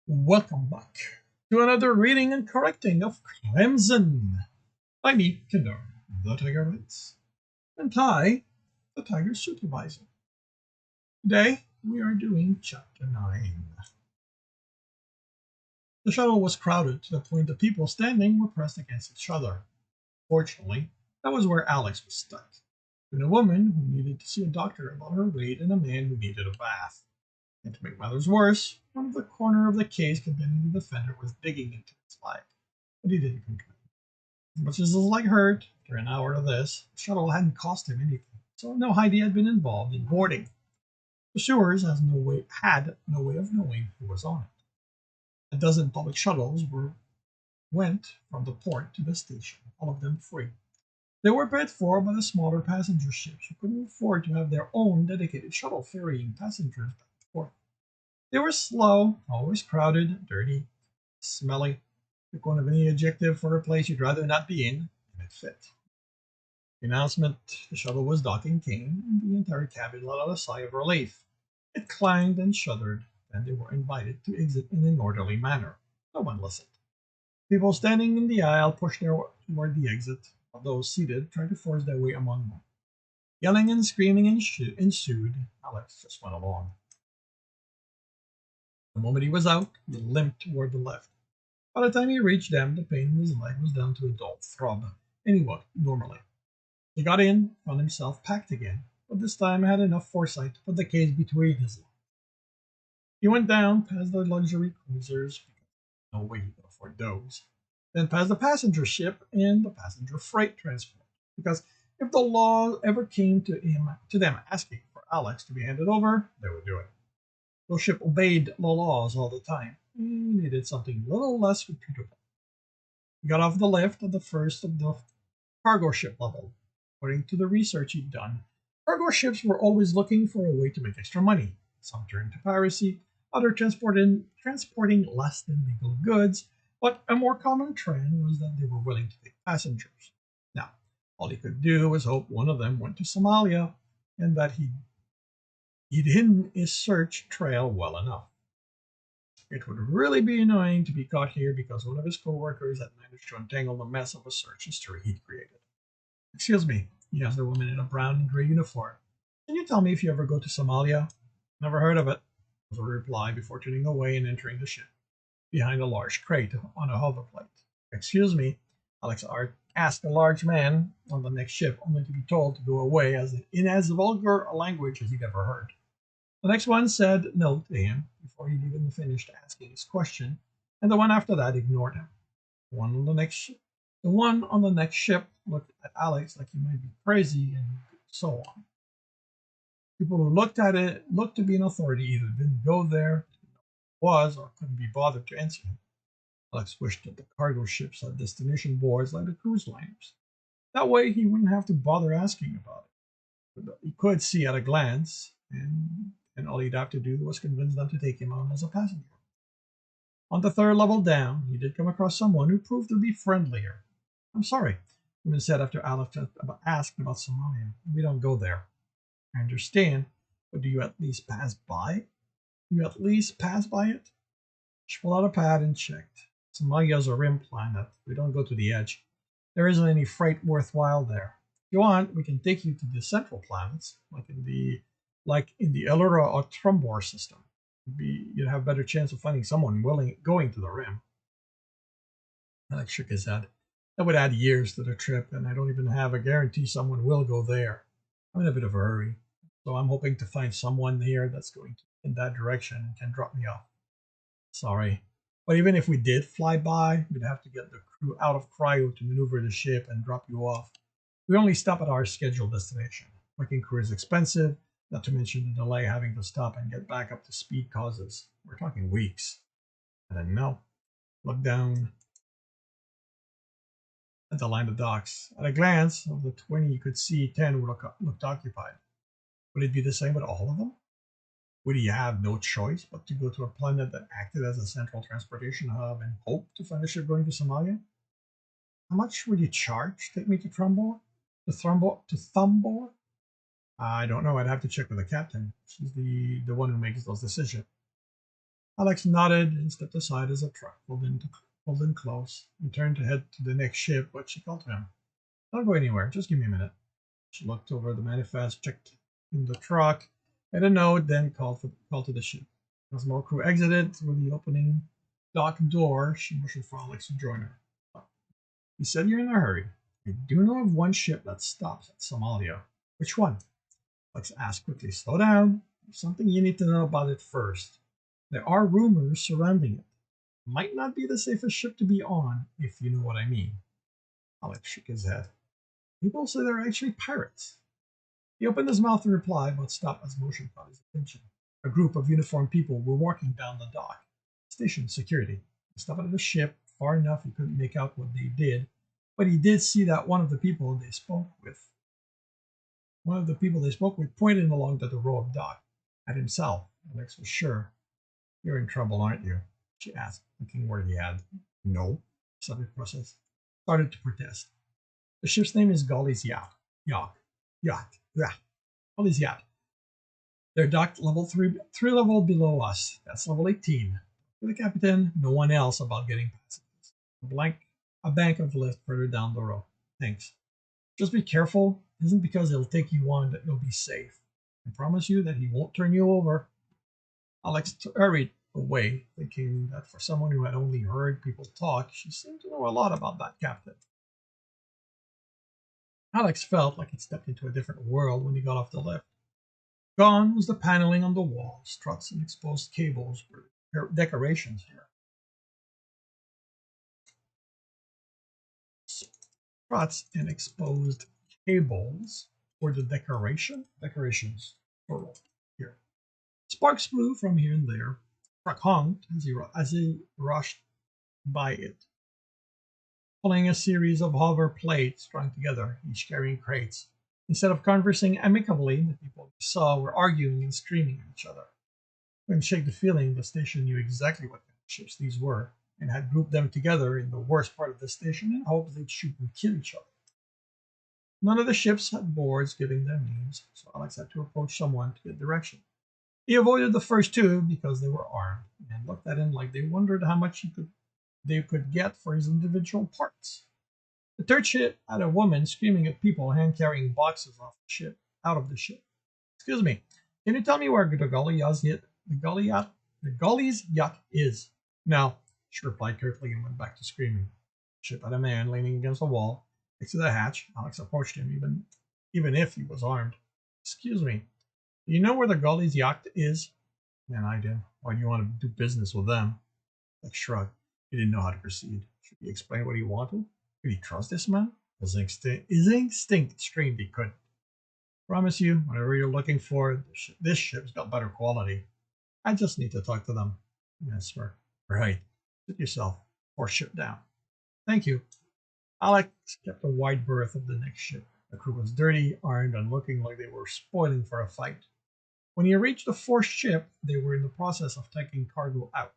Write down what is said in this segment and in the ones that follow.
Welcome back to another reading and correcting of Clemson by me, Kinder, the Tiger Writes, and Ty, the Tiger Supervisor. Today, we are doing Chapter 9. The shuttle was crowded to the point that people standing were pressed against each other. Fortunately, that was where Alex was stuck, between a woman who needed to see a doctor about her weight and a man who needed a bath. And to make matters worse, one of the corner of the case containing the defender was digging into his leg, but he didn't complain. As much as his leg hurt, after an hour of this, the shuttle hadn't cost him anything, so no Heidi had been involved in boarding. Pursuers had no way of knowing who was on it. A dozen public shuttles went from the port to the station, all of them free. They were paid for by the smaller passenger ships who couldn't afford to have their own dedicated shuttle ferrying passengers back and forth. They were slow, always crowded, dirty, smelly. Pick one of any adjective for a place you'd rather not be in, and it fit. The announcement the shuttle was docking came, and the entire cabin let out a sigh of relief. It clanged and shuddered, and they were invited to exit in an orderly manner. No one listened. People standing in the aisle pushed toward the exit, while those seated tried to force their way among them. Yelling and screaming ensued. Alex just went along. The moment he was out, he limped toward the left. By the time he reached them, the pain in his leg was down to a dull throb, and he walked normally. He got in, found himself packed again, but this time had enough foresight to put the case between his legs. He went down past the luxury cruisers, because no way he could afford those, then past the passenger ship and the passenger freight transport, because if the law ever came to them asking for Alex to be handed over, they would do it. The ship obeyed the laws all the time. He needed something a little less reputable. He got off the lift at the first of the cargo ship level. According to the research he'd done, cargo ships were always looking for a way to make extra money. Some turned to piracy, others transporting less than legal goods, but a more common trend was that they were willing to take passengers. Now, all he could do was hope one of them went to Somalia and that he'd hidden his search trail well enough. It would really be annoying to be caught here because one of his co-workers had managed to untangle the mess of a search history he'd created. Excuse me, he asked the woman in a brown and gray uniform. Can you tell me if you ever go to Somalia? Never heard of it, was her reply before turning away and entering the ship, behind a large crate on a hover plate. Excuse me, Alex asked a large man on the next ship, only to be told to go away in as vulgar a language as he'd ever heard. The next one said no to him before he'd even finished asking his question, and the one after that ignored him. The one on the next ship looked at Alex like he might be crazy, and so on. People who looked at it looked to be an authority either didn't go there, was, or couldn't be bothered to answer him. Alex wished that the cargo ships had destination boards like the cruise liners. That way he wouldn't have to bother asking about it. But he could see at a glance, and all he'd have to do was convince them to take him on as a passenger. On the third level down, he did come across someone who proved to be friendlier. I'm sorry, the woman said after Alex asked about Somalia. We don't go there. I understand, but do you at least pass by? Do you at least pass by it? She pulled out a pad and checked. Somalia is a rim planet. We don't go to the edge. There isn't any freight worthwhile there. If you want, we can take you to the central planets, like in the Ellura or Trumbor system. You'd have a better chance of finding someone willing going to the rim. Alex shook his head. That would add years to the trip, and I don't even have a guarantee someone will go there. I'm in a bit of a hurry, so I'm hoping to find someone here that's going in that direction and can drop me off. Sorry, but even if we did fly by, we'd have to get the crew out of cryo to maneuver the ship and drop you off. We only stop at our scheduled destination. Working crew is expensive, not to mention the delay having to stop and get back up to speed causes. We're talking weeks. And then no. Look down at the line of docks. At a glance, of the 20 you could see, 10 looked occupied. Would it be the same with all of them? Would he have no choice but to go to a planet that acted as a central transportation hub and hope to find a ship going to Somalia? How much would you charge to take me to Thumbor? To Thumbor? I don't know. I'd have to check with the captain. She's the one who makes those decisions. Alex nodded and stepped aside as a truck pulled in close and turned to head to the next ship, but she called to him. Don't go anywhere, just give me a minute. She looked over the manifest, checked in the truck, made a note, then called to the ship. As more crew exited through the opening dock door, she motioned for Alex to join her. You said you're in a hurry. I do know of one ship that stops at Somalia. Which one? Alex asked quickly. Slow down. There's something you need to know about it first. There are rumors surrounding it. Might not be the safest ship to be on, if you know what I mean. Alex shook his head. People say they're actually pirates. He opened his mouth to reply, but stopped as motion caught his attention. A group of uniformed people were walking down the dock. Station security. He stopped at the ship far enough he couldn't make out what they did, but he did see that one of the people they spoke with pointed along to the row of dock at himself. Alex was sure. You're in trouble, aren't you? She asked, looking where he had. No, started to protest. The ship's name is Golly's Yacht. Yeah. Golly's Yacht. They're docked level 3 level below us. That's level 18. For the captain, no one else about getting passengers. A bank of lift further down the road. Thanks. Just be careful. It isn't because he'll take you on that you'll be safe. I promise you that he won't turn you over. Alex hurried away, thinking that for someone who had only heard people talk, she seemed to know a lot about that captain. Alex felt like he'd stepped into a different world when he got off the lift. Gone was the paneling on the wall, struts and exposed cables were decorations here. Struts and exposed cables were the decorations, plural, here. Sparks flew from here and there. Truck honked as he rushed by it, pulling a series of hover plates strung together, each carrying crates. Instead of conversing amicably, the people we saw were arguing and screaming at each other. Couldn't shake the feeling the station knew exactly what kind of ships these were, and had grouped them together in the worst part of the station in hopes they'd shoot and kill each other. None of the ships had boards giving their names, so Alex had to approach someone to get direction. He avoided the first two because they were armed, and looked at him like they wondered how much they could get for his individual parts. The third ship had a woman screaming at people hand-carrying boxes out of the ship. Excuse me, can you tell me where the Golly's yacht is? No, she replied curtly and went back to screaming. The ship had a man leaning against the wall. Next to the hatch, Alex approached him, even if he was armed. Excuse me, do you know where the Golly's yacht is? Man, I do. Why do you want to do business with them? Alex shrugged. He didn't know how to proceed. Should he explain what he wanted? Could he trust this man? His instinct screamed he couldn't. Promise you, whatever you're looking for, this ship's got better quality. I just need to talk to them. Yes, sir. Right. Sit yourself. Or ship down. Thank you. Alex kept a wide berth of the next ship. The crew was dirty, armed, and looking like they were spoiling for a fight. When he reached the fourth ship, they were in the process of taking cargo out.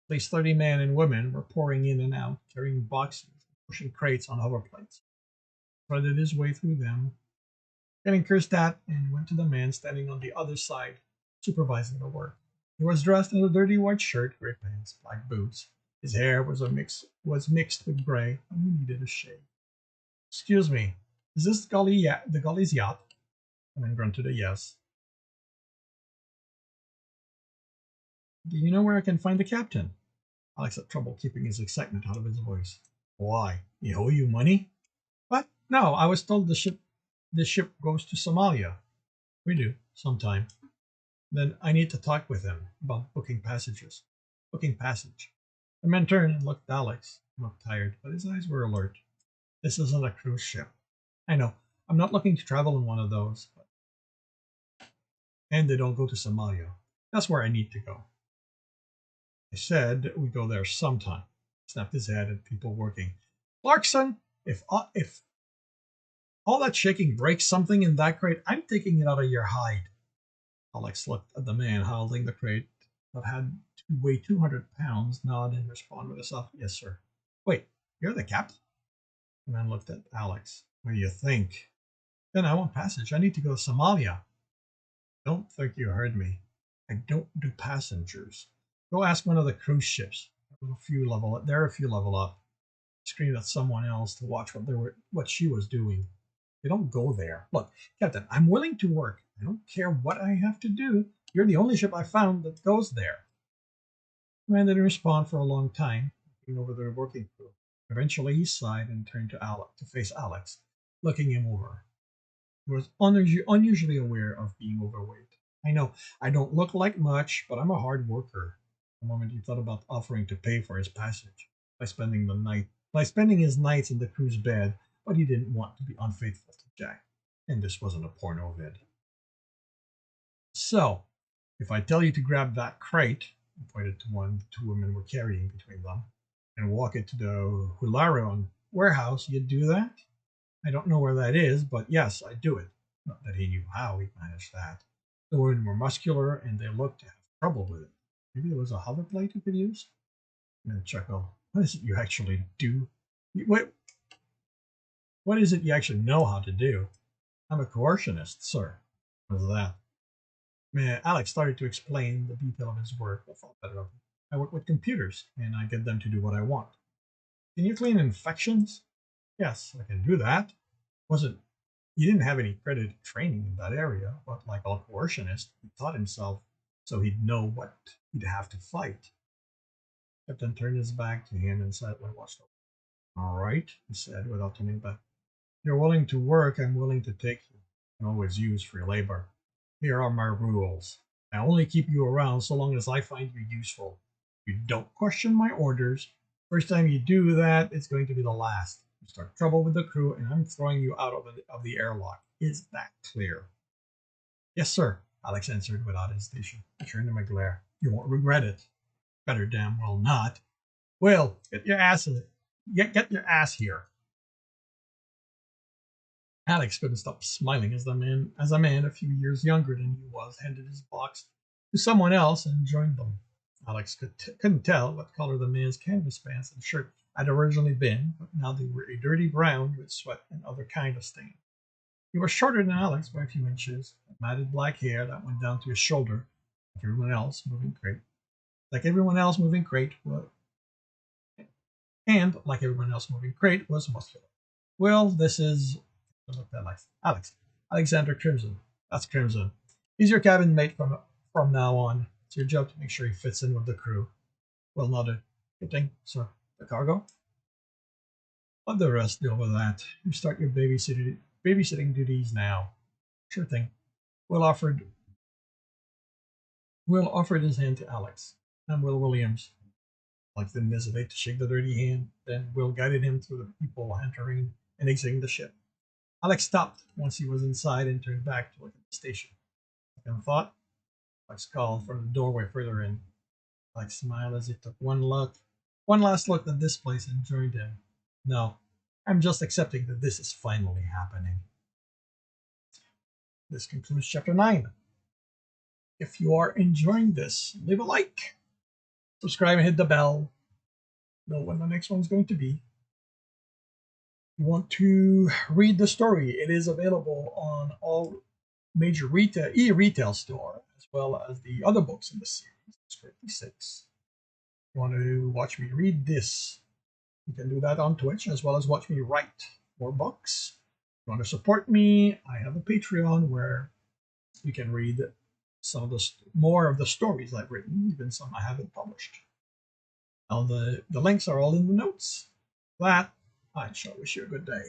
At least 30 men and women were pouring in and out, carrying boxes, pushing crates on hover plates. He threaded his way through them, getting cursed at, and went to the man standing on the other side, supervising the work. He was dressed in a dirty white shirt, gray pants, black boots. His hair was mixed with gray, and he needed a shave. Excuse me, is this the Golly's yacht? The man grunted a yes. Do you know where I can find the captain? Alex had trouble keeping his excitement out of his voice. Why? He owe you money? What? No, I was told the ship goes to Somalia. We do, sometime. Then I need to talk with him about booking passage. The man turned and looked at Alex. He looked tired, but his eyes were alert. This isn't a cruise ship. I know. I'm not looking to travel in one of those. And they don't go to Somalia. That's where I need to go. I said we go there sometime. He snapped his head at people working. Clarkson, if all that shaking breaks something in that crate, I'm taking it out of your hide. Alex looked at the man holding the crate that had to weigh 200 pounds, nod and respond with a soft, yes, sir. Wait, you're the captain? The man looked at Alex. What do you think? Then I want passage. I need to go to Somalia. Don't think you heard me. I don't do passengers. Go ask one of the cruise ships. They're a few level up. Screamed at someone else to watch what she was doing. They don't go there. Look, Captain, I'm willing to work. I don't care what I have to do. You're the only ship I found that goes there. The man didn't respond for a long time, looking over the working crew. Eventually, he sighed and turned to face Alex, looking him over. He was unusually aware of being overweight. I know I don't look like much, but I'm a hard worker. The moment he thought about offering to pay for his passage by spending his nights in the crew's bed, but he didn't want to be unfaithful to Jack. And this wasn't a porno vid. So, if I tell you to grab that crate, I pointed to one the two women were carrying between them, and walk it to the Hularion warehouse, you'd do that? I don't know where that is, but yes, I'd do it. Not that he knew how he managed that. The women were muscular, and they looked to have trouble with it. Maybe there was a hoverblade you could use? And then chuckle. What is it you actually do? What is it you actually know how to do? I'm a coercionist, sir. What is that? Man, Alex started to explain the detail of his work. I thought better of it. I work with computers, and I get them to do what I want. Can you clean infections? Yes, I can do that. Wasn't He didn't have any accredited training in that area, but like all coercionists, he taught himself so he'd know what he'd have to fight. Captain turned his back to him and silently watched over. All right, he said without turning back. You're willing to work, I'm willing to take you. I can always use free labor. Here are my rules. I only keep you around so long as I find you useful. You don't question my orders. First time you do that, it's going to be the last. You start trouble with the crew, and I'm throwing you out of the airlock. Is that clear? Yes, sir, Alex answered without hesitation. I turned to my glare. You won't regret it. Better damn well not. Will, get your ass here. Alex couldn't stop smiling as a man a few years younger than he was handed his box to someone else and joined them. Alex couldn't tell what color the man's canvas pants and shirt had originally been, but now they were a dirty brown with sweat and other kind of stain. He was shorter than Alex by a few inches, with matted black hair that went down to his shoulder, like everyone else moving crate. Like everyone else moving crate was, and like everyone else moving crate was muscular. Well, this is looked at Alex. Alexander Crimson. That's Crimson. He's your cabin mate from now on. It's your job to make sure he fits in with the crew. Well nodded. Good thing, sir. The cargo? Let the rest deal with that. You start your babysitting duties now. Sure thing. Will offered his hand to Alex. I'm Will Williams. Alex didn't hesitate to shake the dirty hand. Then Will guided him through the people entering and exiting the ship. Alex stopped once he was inside and turned back to look at the station. Second thought, Alex called from the doorway further in. Alex smiled as he took one last look at this place and joined him. No, I'm just accepting that this is finally happening. This concludes chapter 9. If you are enjoying this, leave a like, subscribe and hit the bell. Know when the next one's going to be. You want to read the story, it is available on all major e-retail store, as well as the other books in the series. It's 56. You want to watch me read this, you can do that on Twitch, as well as watch me write more books. If you want to support me, I have a Patreon where you can read some of more of the stories I've written, even some I haven't published. Now the links are all in the notes. With that, I shall wish you a good day.